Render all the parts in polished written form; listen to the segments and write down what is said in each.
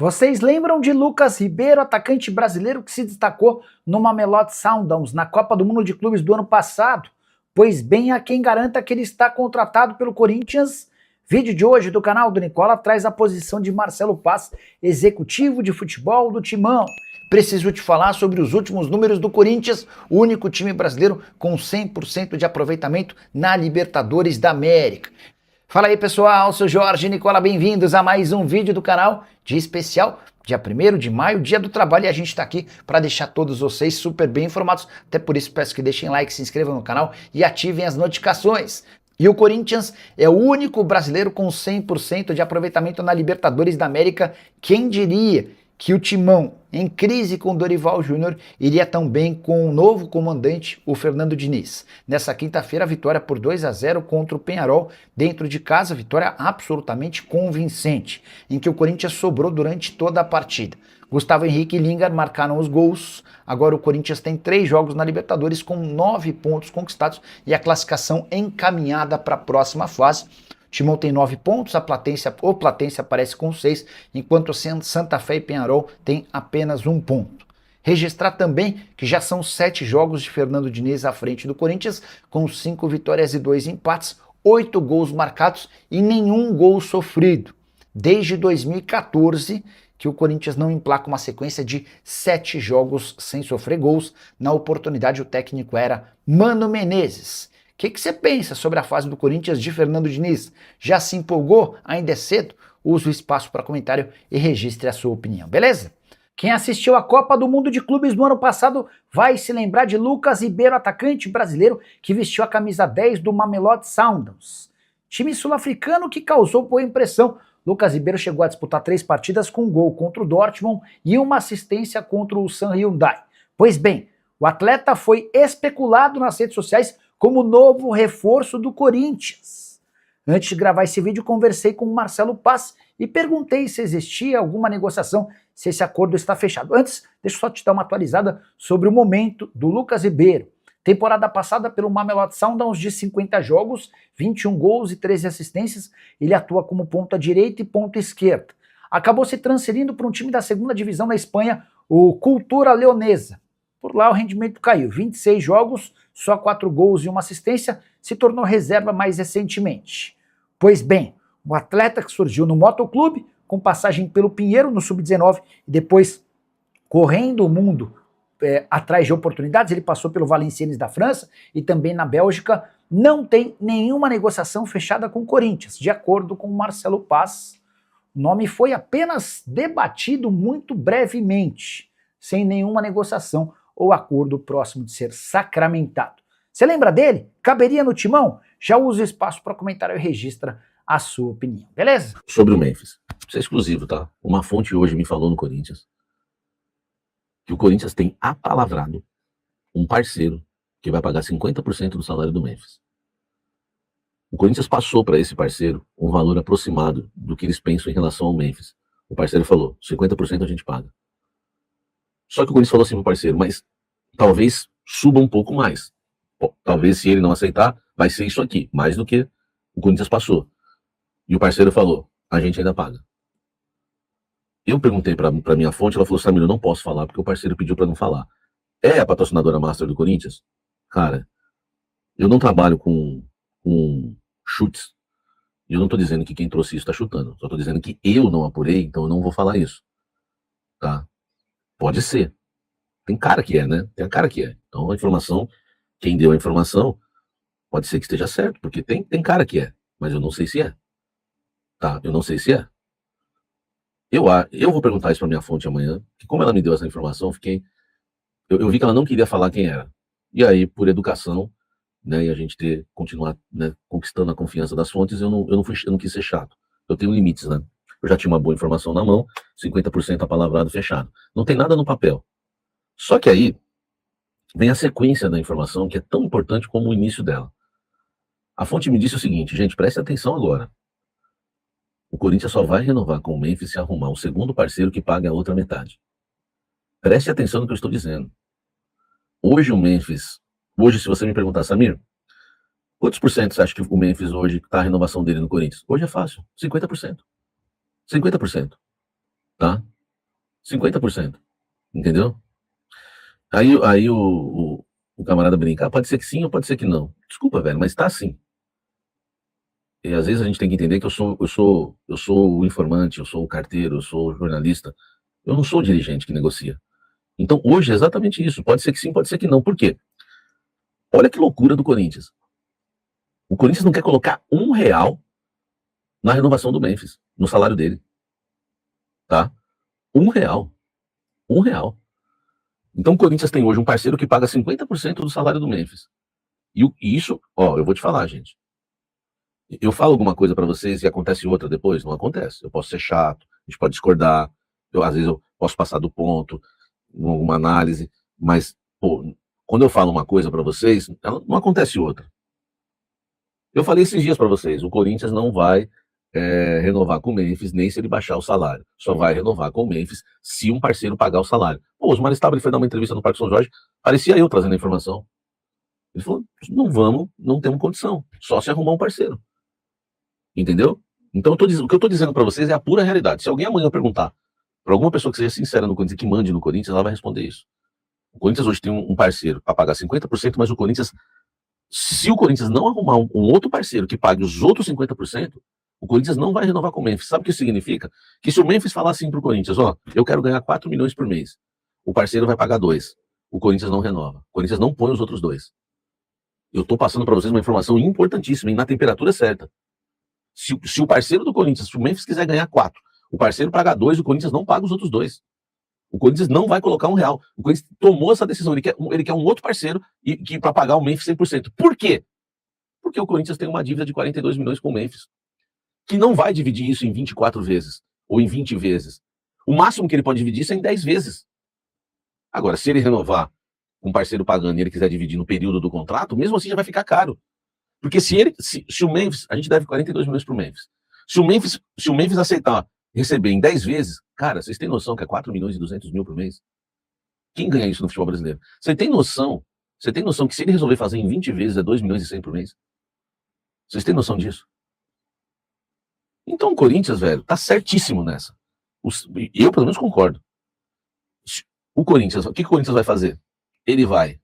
Vocês lembram de Lucas Ribeiro, atacante brasileiro que se destacou no Mamelodi Sundowns na Copa do Mundo de Clubes do ano passado? Pois bem, há quem garanta que ele está contratado pelo Corinthians. Vídeo de hoje do canal do Nicola traz a posição de Marcelo Paz, executivo de futebol do Timão. Preciso te falar sobre os últimos números do Corinthians, o único time brasileiro com 100% de aproveitamento na Libertadores da América. Fala aí pessoal, sou Jorge Nicola, bem-vindos a mais um vídeo do canal de especial, dia 1º de maio, dia do trabalho, e a gente tá aqui para deixar todos vocês super bem informados, até por isso peço que deixem like, se inscrevam no canal e ativem as notificações. E o Corinthians é o único brasileiro com 100% de aproveitamento na Libertadores da América. Quem diria que o Timão, em crise com Dorival Júnior, iria tão bem com o novo comandante, o Fernando Diniz. Nessa quinta-feira, a vitória por 2-0 contra o Peñarol, dentro de casa, vitória absolutamente convincente, em que o Corinthians sobrou durante toda a partida. Gustavo Henrique e Lingard marcaram os gols. Agora o Corinthians tem 3 jogos na Libertadores com 9 pontos conquistados e a classificação encaminhada para a próxima fase. O Timão tem 9 pontos, o Platense aparece com 6, enquanto o Santa Fé e Peñarol tem apenas 1 ponto. Registrar também que já são 7 jogos de Fernando Diniz à frente do Corinthians, com 5 vitórias e 2 empates, 8 gols marcados e nenhum gol sofrido. Desde 2014 que o Corinthians não emplaca uma sequência de 7 jogos sem sofrer gols. Na oportunidade o técnico era Mano Menezes. O que você pensa sobre a fase do Corinthians de Fernando Diniz? Já se empolgou? Ainda é cedo? Use o espaço para comentário e registre a sua opinião, beleza? Quem assistiu à Copa do Mundo de Clubes no ano passado vai se lembrar de Lucas Ribeiro, atacante brasileiro que vestiu a camisa 10 do Mamelodi Sundowns. Time sul-africano que causou boa impressão. Lucas Ribeiro chegou a disputar 3 partidas com um gol contra o Dortmund e uma assistência contra o San Hyundai. Pois bem, o atleta foi especulado nas redes sociais como novo reforço do Corinthians. Antes de gravar esse vídeo, conversei com o Marcelo Paz e perguntei se existia alguma negociação, se esse acordo está fechado. Antes, deixa eu só te dar uma atualizada sobre o momento do Lucas Ribeiro. Temporada passada pelo Mamelodi Sundowns de 50 jogos, 21 gols e 13 assistências, ele atua como ponta direita e ponta esquerda. Acabou se transferindo para um time da segunda divisão da Espanha, o Cultura Leonesa. Por lá o rendimento caiu, 26 jogos, só 4 gols e 1 assistência, se tornou reserva mais recentemente. Pois bem, o atleta que surgiu no Motoclube, com passagem pelo Pinheiro no Sub-19 e depois correndo o mundo atrás de oportunidades, ele passou pelo Valenciennes da França e também na Bélgica, não tem nenhuma negociação fechada com o Corinthians. De acordo com o Marcelo Paz, o nome foi apenas debatido muito brevemente, sem nenhuma negociação ou acordo próximo de ser sacramentado. Você lembra dele? Caberia no Timão? Já usa o espaço para comentário e registra a sua opinião, beleza? Sobre o Memphis. Isso é exclusivo, tá? Uma fonte hoje me falou no Corinthians que o Corinthians tem apalavrado um parceiro que vai pagar 50% do salário do Memphis. O Corinthians passou para esse parceiro um valor aproximado do que eles pensam em relação ao Memphis. O parceiro falou, 50% a gente paga. Só que o Corinthians falou assim pro parceiro, mas talvez suba um pouco mais. Talvez se ele não aceitar, vai ser isso aqui, mais do que o Corinthians passou. E o parceiro falou, a gente ainda paga. Eu perguntei pra minha fonte, ela falou, Samir, eu não posso falar, porque o parceiro pediu pra não falar. É a patrocinadora master do Corinthians? Cara, eu não trabalho com chutes. E eu não tô dizendo que quem trouxe isso tá chutando. Só tô dizendo que eu não apurei, então eu não vou falar isso. Tá? Pode ser. Tem cara que é, né? Tem a cara que é. Então a informação, quem deu a informação, pode ser que esteja certo, porque tem cara que é. Mas eu não sei se é. Tá? Eu não sei se é. Eu vou perguntar isso para minha fonte amanhã, que como ela me deu essa informação, eu vi que ela não queria falar quem era. E aí, por educação, né, e a gente continuar, né, conquistando a confiança das fontes, eu não quis ser chato. Eu tenho limites, né? Eu já tinha uma boa informação na mão, 50% apalavrado fechado. Não tem nada no papel. Só que aí vem a sequência da informação, que é tão importante como o início dela. A fonte me disse o seguinte, gente, preste atenção agora. O Corinthians só vai renovar com o Memphis se arrumar um segundo parceiro que pague a outra metade. Preste atenção no que eu estou dizendo. Hoje o Memphis, se você me perguntar, Samir, quantos por cento você acha que o Memphis hoje está a renovação dele no Corinthians? Hoje é fácil, 50%. 50%. tá? 50%, entendeu? Aí o camarada brinca, pode ser que sim ou pode ser que não. Desculpa, velho, mas tá assim. E às vezes a gente tem que entender que eu sou o informante, eu sou o carteiro, eu sou o jornalista. Eu não sou o dirigente que negocia. Então hoje é exatamente isso. Pode ser que sim, pode ser que não. Por quê? Olha que loucura do Corinthians. O Corinthians não quer colocar R$ 1 na renovação do Memphis, no salário dele, tá? R$ 1. R$ 1. Então o Corinthians tem hoje um parceiro que paga 50% do salário do Memphis. E isso, ó, eu vou te falar, gente. Eu falo alguma coisa pra vocês e acontece outra depois? Não acontece. Eu posso ser chato, a gente pode discordar, às vezes eu posso passar do ponto, em alguma análise, mas, pô, quando eu falo uma coisa pra vocês, não acontece outra. Eu falei esses dias pra vocês, o Corinthians não vai renovar com o Memphis, nem se ele baixar o salário. Só vai renovar com o Memphis se um parceiro pagar o salário. Pô, o Osmar Stabile foi dar uma entrevista no Parque São Jorge, parecia eu trazendo a informação. Ele falou, não temos condição, só se arrumar um parceiro. Entendeu? Então, o que eu estou dizendo para vocês é a pura realidade. Se alguém amanhã perguntar para alguma pessoa que seja sincera no Corinthians, que mande no Corinthians, ela vai responder isso. O Corinthians hoje tem um parceiro para pagar 50%, mas se o Corinthians não arrumar um outro parceiro que pague os outros 50%, o Corinthians não vai renovar com o Memphis. Sabe o que isso significa? Que se o Memphis falar assim para o Corinthians, ó, eu quero ganhar 4 milhões por mês, o parceiro vai pagar 2, o Corinthians não renova. O Corinthians não põe os outros 2. Eu estou passando para vocês uma informação importantíssima, e na temperatura certa. Se o parceiro do Corinthians, se o Memphis quiser ganhar 4, o parceiro paga 2, o Corinthians não paga os outros 2. O Corinthians não vai colocar R$ 1. O Corinthians tomou essa decisão, ele quer um outro parceiro para pagar o Memphis 100%. Por quê? Porque o Corinthians tem uma dívida de 42 milhões com o Memphis, que não vai dividir isso em 24 vezes, ou em 20 vezes. O máximo que ele pode dividir isso é em 10 vezes. Agora, se ele renovar com um parceiro pagando e ele quiser dividir no período do contrato, mesmo assim já vai ficar caro. Porque se o Memphis, a gente deve 42 milhões pro Memphis. Se o Memphis aceitar receber em 10 vezes, cara, vocês têm noção que é 4 milhões e 200 mil por mês? Quem ganha isso no futebol brasileiro? Você tem noção que se ele resolver fazer em 20 vezes é 2 milhões e 100 por mês? Vocês têm noção disso? Então o Corinthians, velho, tá certíssimo nessa. Eu, pelo menos, concordo. O que o Corinthians vai fazer? Ele vai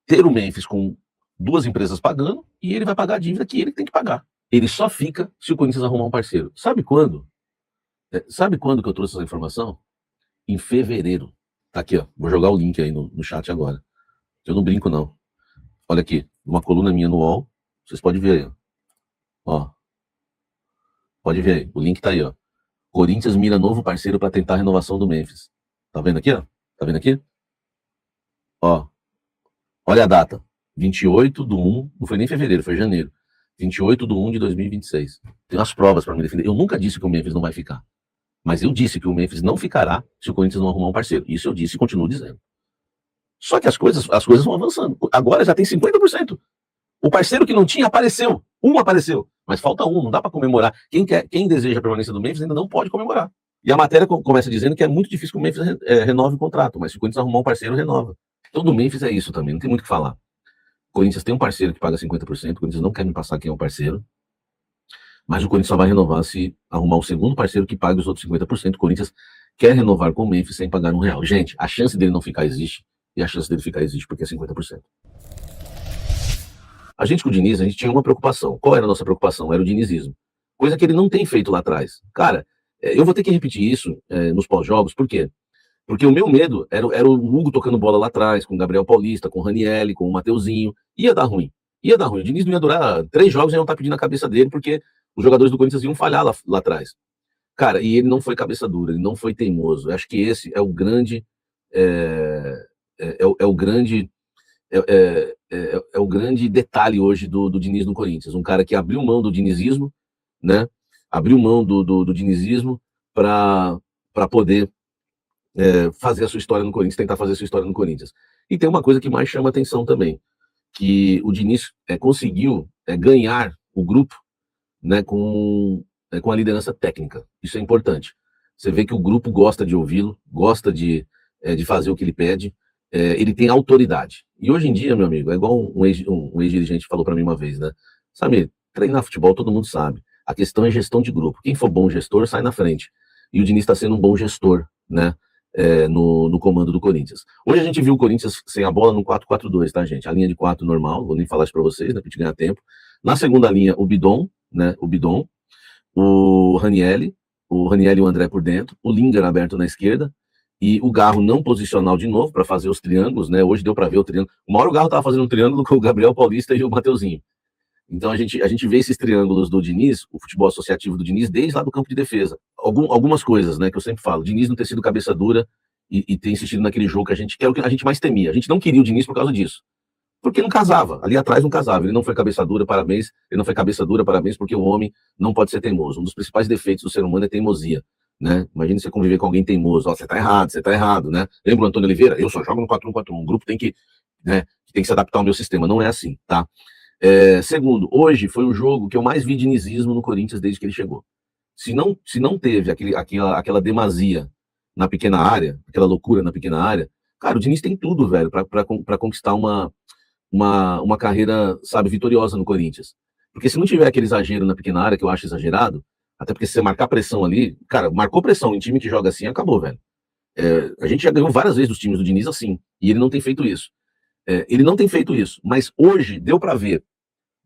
ter o Memphis com 2 empresas pagando e ele vai pagar a dívida que ele tem que pagar. Ele só fica se o Corinthians arrumar um parceiro. Sabe quando? Sabe quando que eu trouxe essa informação? Em fevereiro. Tá aqui, ó. Vou jogar o link aí no chat agora. Eu não brinco, não. Olha aqui, uma coluna minha no UOL. Vocês podem ver aí, ó. Pode ver aí. O link tá aí, ó. Corinthians mira novo parceiro para tentar a renovação do Memphis. Tá vendo aqui, ó? Tá vendo aqui? Ó. Olha a data. 28/1, não foi nem fevereiro, foi janeiro. 28/1 de 2026. Tem umas provas para me defender. Eu nunca disse que o Memphis não vai ficar. Mas eu disse que o Memphis não ficará se o Corinthians não arrumar um parceiro. Isso eu disse e continuo dizendo. Só que as coisas vão avançando. Agora já tem 50%. O parceiro que não tinha apareceu. Um apareceu. Mas falta um, não dá para comemorar. Quem deseja a permanência do Memphis ainda não pode comemorar. E a matéria começa dizendo que é muito difícil que o Memphis renove o contrato, mas se o Corinthians arrumar um parceiro, renova. Então do Memphis é isso também, não tem muito o que falar. O Corinthians tem um parceiro que paga 50%, o Corinthians não quer me passar quem é o parceiro, mas o Corinthians só vai renovar se arrumar um segundo parceiro que pague os outros 50%. O Corinthians quer renovar com o Memphis sem pagar R$ 1. Gente, a chance dele não ficar existe, e a chance dele ficar existe porque é 50%. A gente com o Diniz, a gente tinha uma preocupação. Qual era a nossa preocupação? Era o dinizismo. Coisa que ele não tem feito lá atrás. Cara, eu vou ter que repetir isso nos pós-jogos, por quê? Porque o meu medo era o Hugo tocando bola lá atrás, com o Gabriel Paulista, com o Ranielli, com o Mateuzinho. Ia dar ruim. Ia dar ruim. O Diniz não ia durar 3 jogos e não tá pedindo a cabeça dele, porque os jogadores do Corinthians iam falhar lá atrás. Cara, e ele não foi cabeça dura, ele não foi teimoso. Eu acho que esse é o grande. É o grande detalhe hoje do Diniz no Corinthians. Um cara que abriu mão do dinizismo, né? Abriu mão do dinizismo para poder fazer a sua história no Corinthians, tentar fazer a sua história no Corinthians. E tem uma coisa que mais chama atenção também, que o Diniz conseguiu ganhar o grupo, né, com a liderança técnica. Isso é importante. Você vê que o grupo gosta de ouvi-lo, gosta de fazer o que ele pede, ele tem autoridade. E hoje em dia, meu amigo, é igual um ex-dirigente falou para mim uma vez, né? Sabe, treinar futebol todo mundo sabe. A questão é gestão de grupo. Quem for bom gestor, sai na frente. E o Diniz está sendo um bom gestor, né? No comando do Corinthians. Hoje a gente viu o Corinthians sem a bola no 4-4-2, tá, gente? A linha de 4 normal, vou nem falar isso para vocês, né, pra gente ganhar tempo. Na segunda linha, o Bidon, né? O Ranieri e o André por dentro, o Lingard aberto na esquerda, e o Garro não posicional de novo para fazer os triângulos, né? Hoje deu para ver o triângulo. Uma hora o Garro estava fazendo um triângulo com o Gabriel Paulista e o Mateuzinho. Então a gente vê esses triângulos do Diniz, o futebol associativo do Diniz, desde lá do campo de defesa. Algumas coisas, né, que eu sempre falo. O Diniz não ter sido cabeça dura e ter insistido naquele jogo que é o que a gente mais temia. A gente não queria o Diniz por causa disso. Porque não casava, ali atrás não casava. Ele não foi cabeça dura, parabéns. Ele não foi cabeça dura, parabéns, porque o homem não pode ser teimoso. Um dos principais defeitos do ser humano é teimosia, né? Imagina você conviver com alguém teimoso. Ó, você tá errado, né? Lembra o Antônio Oliveira? Eu só jogo no 4-1-4-1. O grupo tem que, né, tem que se adaptar ao meu sistema. Não é assim, tá? Segundo, hoje foi o jogo que eu mais vi dinizismo no Corinthians desde que ele chegou. Se não teve aquela demasia na pequena área, aquela loucura na pequena área, cara, o Diniz tem tudo, velho, para conquistar uma carreira, sabe, vitoriosa no Corinthians. Porque se não tiver aquele exagero na pequena área, que eu acho exagerado, até porque se você marcar pressão ali, cara, marcou pressão em time que joga assim, acabou, velho. A gente já ganhou várias vezes dos times do Diniz assim, e ele não tem feito isso. Ele não tem feito isso, mas hoje deu para ver,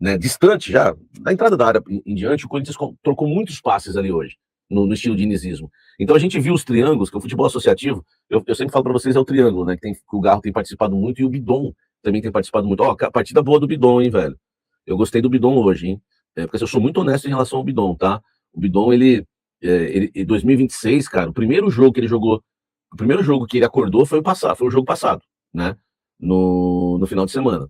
né, distante já, da entrada da área em diante, o Corinthians trocou muitos passes ali hoje, no estilo dinizismo. Então a gente viu os triângulos, que o futebol associativo, eu sempre falo para vocês, é o triângulo, né, que o Garro tem participado muito e o Bidon também tem participado muito. Ó, partida boa do Bidon, hein, velho. Eu gostei do Bidon hoje, hein. Porque eu sou muito honesto em relação ao Bidon, tá? O Bidon, ele em 2026, cara, o primeiro jogo que ele jogou, o primeiro jogo que ele acordou foi o jogo passado, né? No final de semana.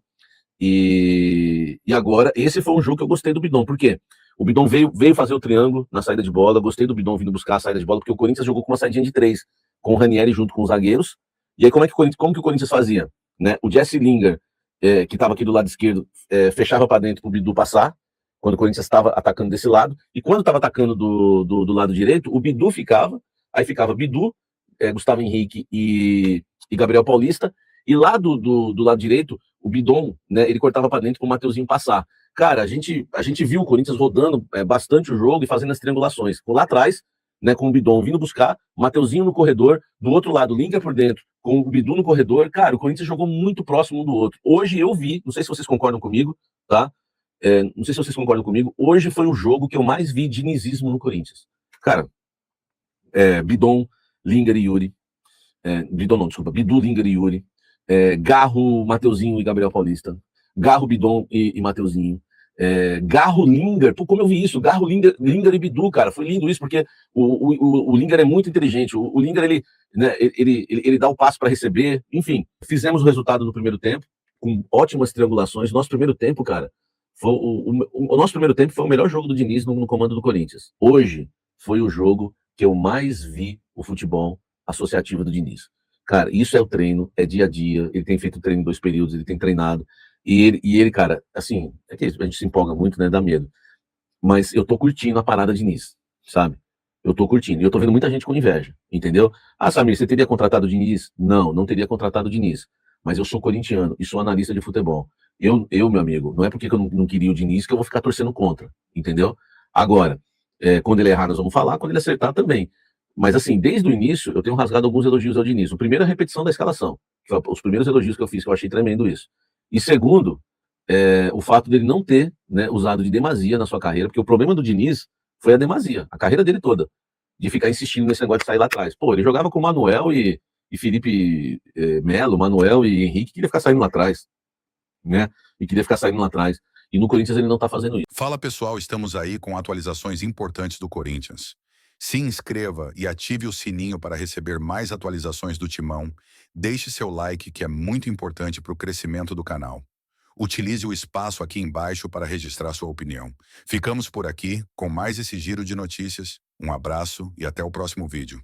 E agora, esse foi um jogo que eu gostei do Bidon. Por quê? O Bidon veio fazer o triângulo na saída de bola. Gostei do Bidon vindo buscar a saída de bola, porque o Corinthians jogou com uma saidinha de 3, com o Ranieri junto com os zagueiros. E aí, como que o Corinthians fazia? Né? O Jesse Lingard, que estava aqui do lado esquerdo, fechava para dentro para o Bidu passar, quando o Corinthians estava atacando desse lado. E quando estava atacando do lado direito, o Bidu ficava. Aí ficava Bidu, Gustavo Henrique e Gabriel Paulista. E lá do lado direito, o Bidon, né, ele cortava para dentro para o Mateuzinho passar. Cara, a gente viu o Corinthians rodando bastante o jogo e fazendo as triangulações. Lá atrás, né, com o Bidon vindo buscar, o Mateuzinho no corredor, do outro lado, o Lingard por dentro, com o Bidu no corredor. Cara, o Corinthians jogou muito próximo um do outro. Hoje eu vi, não sei se vocês concordam comigo, tá? Não sei se vocês concordam comigo, hoje foi o jogo que eu mais vi dinizismo no Corinthians. Cara, Bidon, Lingard e Yuri. Bidon não, desculpa, Bidu, Lingard e Yuri. Garro, Mateuzinho e Gabriel Paulista. Garro, Bidon e Mateuzinho. Garro, Lingard, pô, como eu vi isso? Garro, Lingard e Bidu, cara, foi lindo isso, porque o Lingard é muito inteligente. O Lingard, ele dá o passo para receber. Enfim, fizemos o resultado no primeiro tempo, com ótimas triangulações. Nosso primeiro tempo, cara, o nosso primeiro tempo foi o melhor jogo do Diniz no comando do Corinthians. Hoje foi o jogo que eu mais vi o futebol associativo do Diniz. Cara, isso é o treino, é dia a dia. Ele tem feito treino em 2 períodos, ele tem treinado. E ele, cara, assim, é que a gente se empolga muito, né? Dá medo. Mas eu tô curtindo a parada Diniz, sabe? Eu tô curtindo. E eu tô vendo muita gente com inveja, entendeu? Ah, Samir, você teria contratado o Diniz? Não teria contratado o Diniz. Mas eu sou corintiano e sou analista de futebol. Meu amigo, não é porque eu não queria o Diniz que eu vou ficar torcendo contra, entendeu? Agora, quando ele errar, nós vamos falar, quando ele acertar também. Mas assim, desde o início, eu tenho rasgado alguns elogios ao Diniz. O primeiro é a repetição da escalação. Os primeiros elogios que eu fiz, que eu achei tremendo isso. E segundo, o fato dele não ter, né, usado de demasia na sua carreira, porque o problema do Diniz foi a demasia, a carreira dele toda, de ficar insistindo nesse negócio de sair lá atrás. Pô, ele jogava com o Manuel e Felipe Melo, Manuel e Henrique, queria ficar saindo lá atrás, né? E queria ficar saindo lá atrás. E no Corinthians ele não tá fazendo isso. Fala pessoal, estamos aí com atualizações importantes do Corinthians. Se inscreva e ative o sininho para receber mais atualizações do Timão. Deixe seu like, que é muito importante para o crescimento do canal. Utilize o espaço aqui embaixo para registrar sua opinião. Ficamos por aqui com mais esse giro de notícias. Um abraço e até o próximo vídeo.